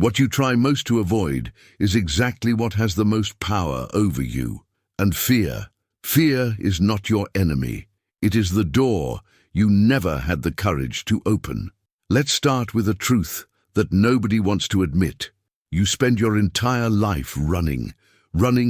What you try most to avoid is exactly what has the most power over you. And fear. Fear is not your enemy. It is the door you never had the courage to open. Let's start with a truth that nobody wants to admit. You spend your entire life running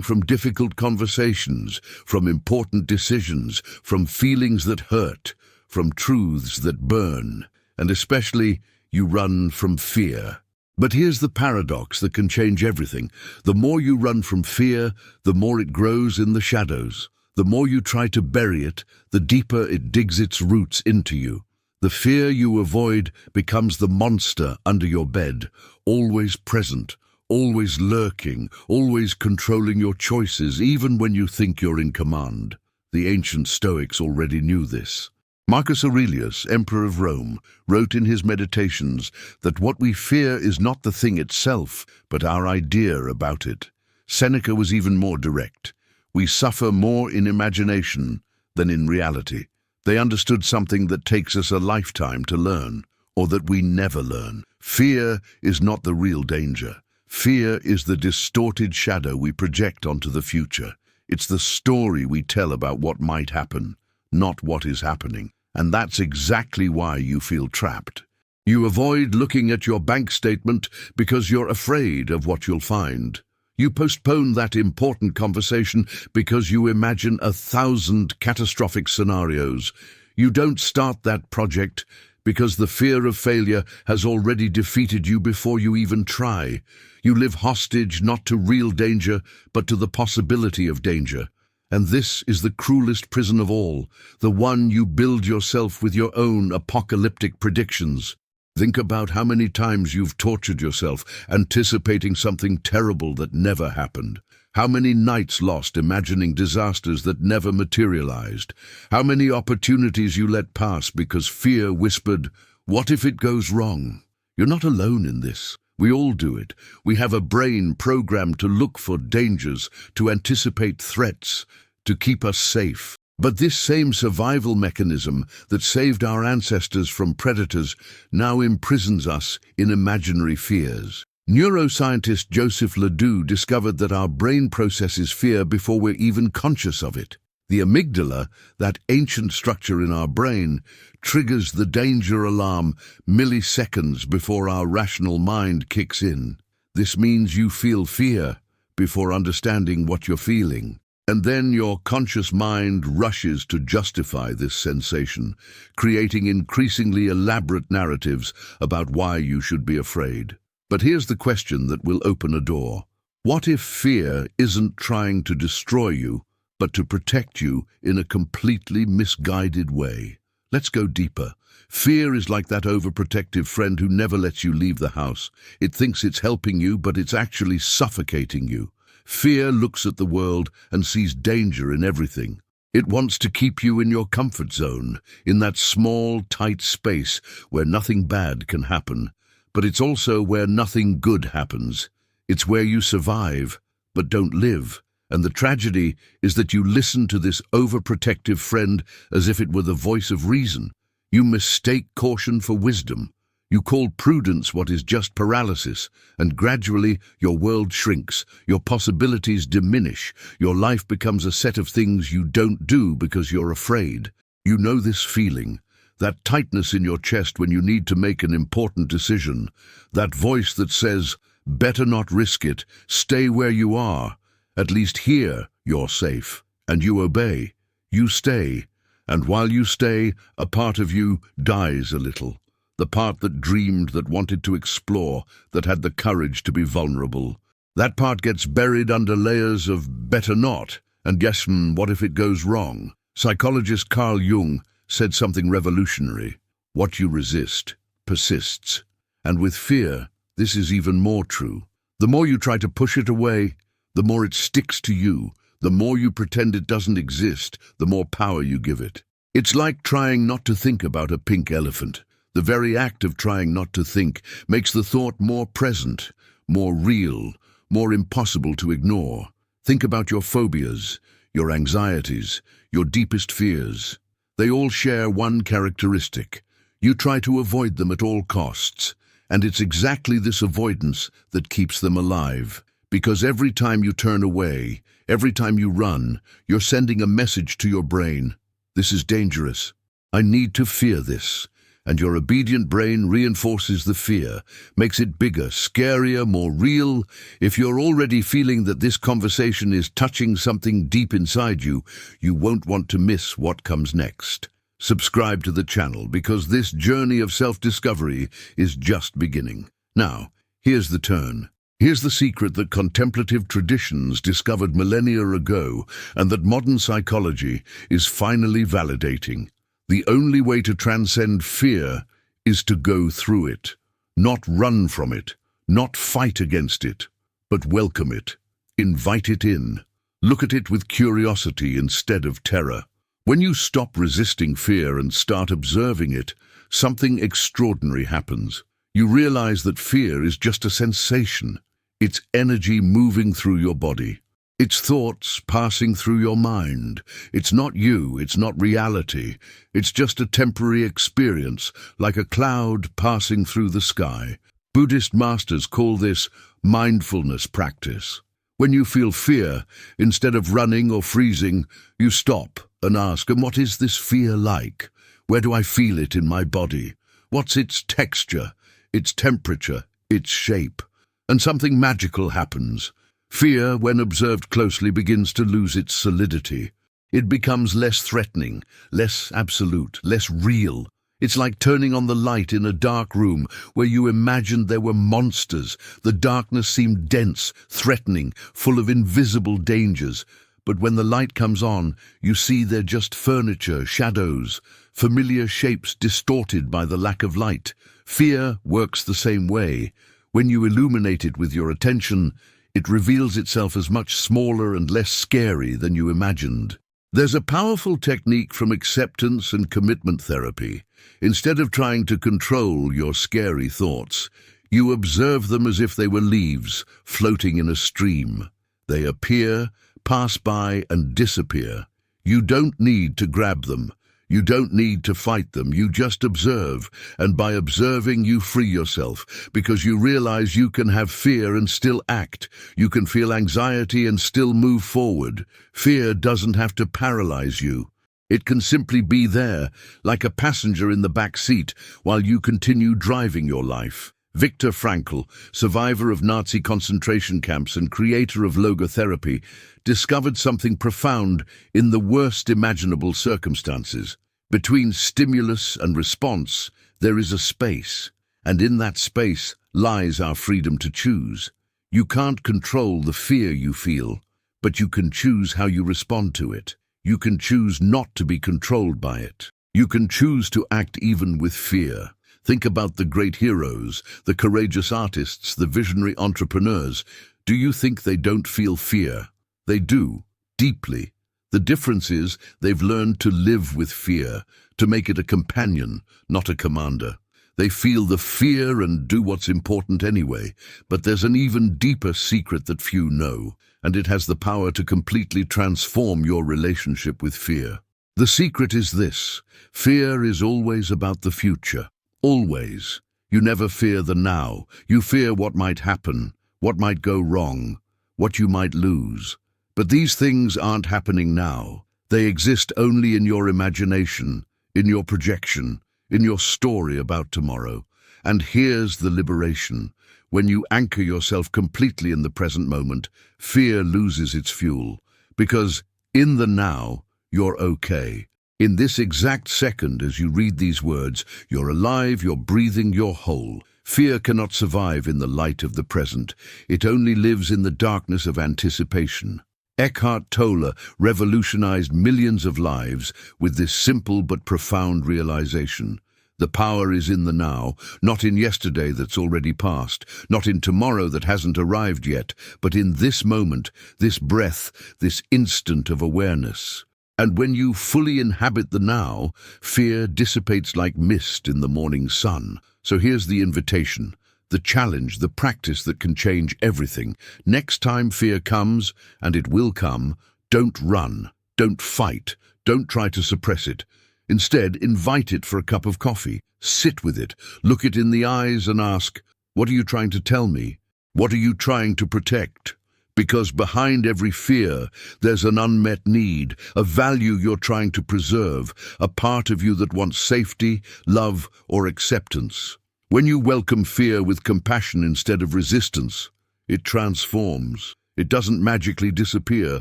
from difficult conversations, from important decisions, from feelings that hurt, from truths that burn, and especially you run from fear. But here's the paradox that can change everything. The more you run from fear, the more it grows in the shadows. The more you try to bury it, the deeper it digs its roots into you. The fear you avoid becomes the monster under your bed, always present, always lurking, always controlling your choices, even when you think you're in command. The ancient Stoics already knew this. Marcus Aurelius, Emperor of Rome, wrote in his Meditations that what we fear is not the thing itself, but our idea about it. Seneca was even more direct. We suffer more in imagination than in reality. They understood something that takes us a lifetime to learn, or that we never learn. Fear is not the real danger. Fear is the distorted shadow we project onto the future. It's the story we tell about what might happen, not what is happening. And that's exactly why you feel trapped. You avoid looking at your bank statement because you're afraid of what you'll find. You postpone that important conversation because you imagine 1,000 catastrophic scenarios. You don't start that project because the fear of failure has already defeated you before you even try. You live hostage not to real danger, but to the possibility of danger. And this is the cruelest prison of all, the one you build yourself with your own apocalyptic predictions. Think about how many times you've tortured yourself, anticipating something terrible that never happened. How many nights lost imagining disasters that never materialized. How many opportunities you let pass because fear whispered, "What if it goes wrong?" You're not alone in this. We all do it. We have a brain programmed to look for dangers, to anticipate threats, to keep us safe. But this same survival mechanism that saved our ancestors from predators now imprisons us in imaginary fears. Neuroscientist Joseph Ledoux discovered that our brain processes fear before we're even conscious of it. The amygdala, that ancient structure in our brain, triggers the danger alarm milliseconds before our rational mind kicks in. This means you feel fear before understanding what you're feeling. And then your conscious mind rushes to justify this sensation, creating increasingly elaborate narratives about why you should be afraid. But here's the question that will open a door. What if fear isn't trying to destroy you, but to protect you in a completely misguided way? Let's go deeper. Fear is like that overprotective friend who never lets you leave the house. It thinks it's helping you, but it's actually suffocating you. Fear looks at the world and sees danger in everything. It wants to keep you in your comfort zone, in that small, tight space where nothing bad can happen. But it's also where nothing good happens. It's where you survive, but don't live. And the tragedy is that you listen to this overprotective friend as if it were the voice of reason. You mistake caution for wisdom. You call prudence what is just paralysis, and gradually your world shrinks, your possibilities diminish, your life becomes a set of things you don't do because you're afraid. You know this feeling, that tightness in your chest when you need to make an important decision, that voice that says, "Better not risk it, stay where you are. At least here you're safe." And you obey. You stay. And while you stay, a part of you dies a little. The part that dreamed, that wanted to explore, that had the courage to be vulnerable. That part gets buried under layers of better not, and yes, what if it goes wrong? Psychologist Carl Jung said something revolutionary. What you resist persists. And with fear, this is even more true. The more you try to push it away, the more it sticks to you. The more you pretend it doesn't exist, the more power you give it. It's like trying not to think about a pink elephant. The very act of trying not to think makes the thought more present, more real, more impossible to ignore. Think about your phobias, your anxieties, your deepest fears. They all share one characteristic. You try to avoid them at all costs. And it's exactly this avoidance that keeps them alive. Because every time you turn away, every time you run, you're sending a message to your brain. This is dangerous. I need to fear this. And your obedient brain reinforces the fear, makes it bigger, scarier, more real. If you're already feeling that this conversation is touching something deep inside you, you won't want to miss what comes next. Subscribe to the channel because this journey of self-discovery is just beginning. Now, here's the turn. Here's the secret that contemplative traditions discovered millennia ago and that modern psychology is finally validating. The only way to transcend fear is to go through it, not run from it, not fight against it, but welcome it, invite it in, look at it with curiosity instead of terror. When you stop resisting fear and start observing it, something extraordinary happens. You realize that fear is just a sensation. It's energy moving through your body. It's thoughts passing through your mind. It's not you, it's not reality. It's just a temporary experience, like a cloud passing through the sky. Buddhist masters call this mindfulness practice. When you feel fear, instead of running or freezing, you stop and ask, and what is this fear like? Where do I feel it in my body? What's its texture, its temperature, its shape? And something magical happens. Fear, when observed closely, begins to lose its solidity. It becomes less threatening, less absolute, less real. It's like turning on the light in a dark room where you imagined there were monsters. The darkness seemed dense, threatening, full of invisible dangers. But when the light comes on, you see they're just furniture, shadows, familiar shapes distorted by the lack of light. Fear works the same way. When you illuminate it with your attention, it reveals itself as much smaller and less scary than you imagined. There's a powerful technique from acceptance and commitment therapy. Instead of trying to control your scary thoughts, you observe them as if they were leaves floating in a stream. They appear, pass by, and disappear. You don't need to grab them. You don't need to fight them, you just observe, and by observing you free yourself, because you realize you can have fear and still act. You can feel anxiety and still move forward. Fear doesn't have to paralyze you. It can simply be there, like a passenger in the back seat, while you continue driving your life. Viktor Frankl, survivor of Nazi concentration camps and creator of logotherapy, discovered something profound in the worst imaginable circumstances. Between stimulus and response, there is a space, and in that space lies our freedom to choose. You can't control the fear you feel, but you can choose how you respond to it. You can choose not to be controlled by it. You can choose to act even with fear. Think about the great heroes, the courageous artists, the visionary entrepreneurs. Do you think they don't feel fear? They do, deeply. The difference is they've learned to live with fear, to make it a companion, not a commander. They feel the fear and do what's important anyway, but there's an even deeper secret that few know, and it has the power to completely transform your relationship with fear. The secret is this: fear is always about the future. Always. You never fear the now. You fear what might happen, what might go wrong, what you might lose. But these things aren't happening now. They exist only in your imagination, in your projection, in your story about tomorrow. And here's the liberation. When you anchor yourself completely in the present moment, fear loses its fuel. Because in the now, you're okay. In this exact second, as you read these words, you're alive, you're breathing, you're whole. Fear cannot survive in the light of the present. It only lives in the darkness of anticipation. Eckhart Tolle revolutionized millions of lives with this simple but profound realization. The power is in the now, not in yesterday that's already passed, not in tomorrow that hasn't arrived yet, but in this moment, this breath, this instant of awareness. And when you fully inhabit the now, fear dissipates like mist in the morning sun. So here's the invitation, the challenge, the practice that can change everything. Next time fear comes, and it will come, don't run, don't fight, don't try to suppress it. Instead, invite it for a cup of coffee. Sit with it, look it in the eyes and ask, what are you trying to tell me? What are you trying to protect? Because behind every fear, there's an unmet need, a value you're trying to preserve, a part of you that wants safety, love, or acceptance. When you welcome fear with compassion instead of resistance, it transforms. It doesn't magically disappear,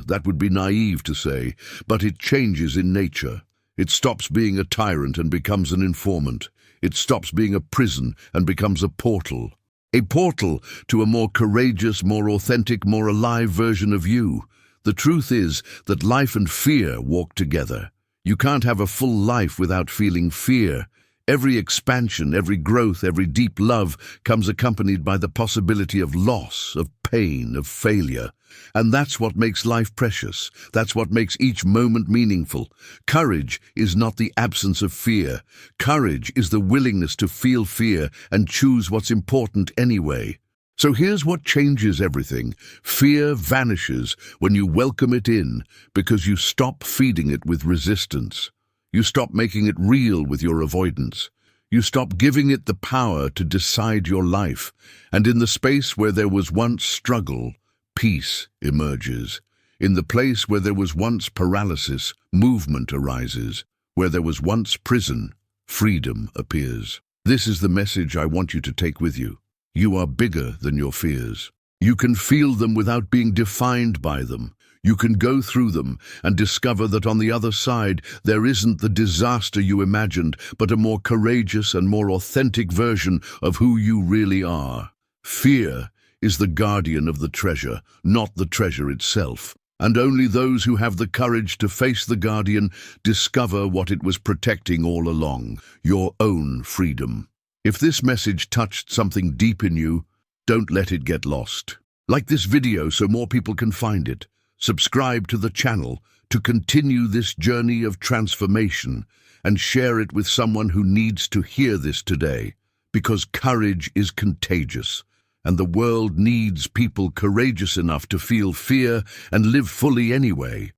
that would be naive to say, but it changes in nature. It stops being a tyrant and becomes an informant. It stops being a prison and becomes a portal. A portal to a more courageous, more authentic, more alive version of you. The truth is that life and fear walk together. You can't have a full life without feeling fear. Every expansion, every growth, every deep love comes accompanied by the possibility of loss, of pain, of failure. And that's what makes life precious. That's what makes each moment meaningful. Courage is not the absence of fear. Courage is the willingness to feel fear and choose what's important anyway. So here's what changes everything. Fear vanishes when you welcome it in because you stop feeding it with resistance. You stop making it real with your avoidance. You stop giving it the power to decide your life. And in the space where there was once struggle, peace emerges. In the place where there was once paralysis, movement arises. Where there was once prison, freedom appears. This is the message I want you to take with you. You are bigger than your fears. You can feel them without being defined by them. You can go through them and discover that on the other side there isn't the disaster you imagined, but a more courageous and more authentic version of who you really are. Fear is the guardian of the treasure, not the treasure itself. And only those who have the courage to face the guardian discover what it was protecting all along, your own freedom. If this message touched something deep in you, don't let it get lost. Like this video so more people can find it. Subscribe to the channel to continue this journey of transformation and share it with someone who needs to hear this today, because courage is contagious and the world needs people courageous enough to feel fear and live fully anyway.